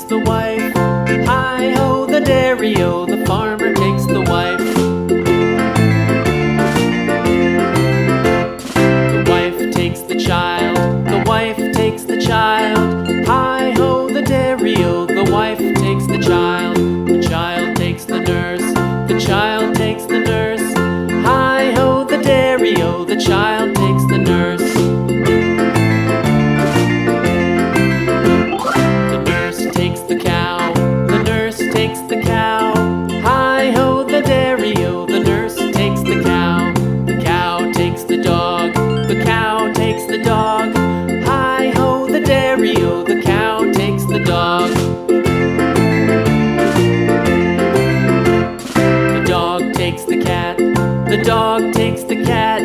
the wife. Hi-ho, the dairy-o, the farmer takes the wife. The wife takes the child, the wife takes the child. Hi-ho, the dairy-o, the wife takes the child. The child takes the nurse, the child takes the nurse. Hi-ho, the dairy-o, the child takes the nurse. The nurse takes the cow, the nurse takes the cow. Hi-ho, the dairy-o, the nurse takes the cow. The cow takes the dog, the cow takes the dog. Hi-ho, the dairy-o, the cow takes the dog. The dog takes the cat, the dog takes the cat.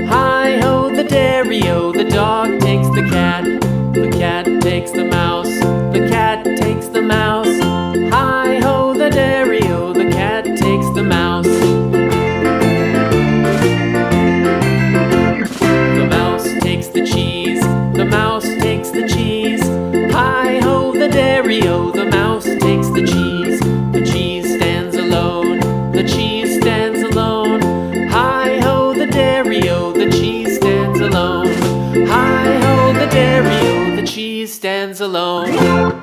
Hi-ho, the dairy-o, the dog takes the cat. The cat takes the mouse, the cat takes the mouse. Hi-ho, the dairy-o, the cat takes the mouse. The mouse takes the cheese, the mouse takes the cheese. Hi-ho, the dairy-o, the mouse takes the cheese. The cheese stands alone, the cheese stands alone. Hi-ho, the dairy-o, the cheese stands alone. Hi-ho, the dairy-o, the cheese stands alone.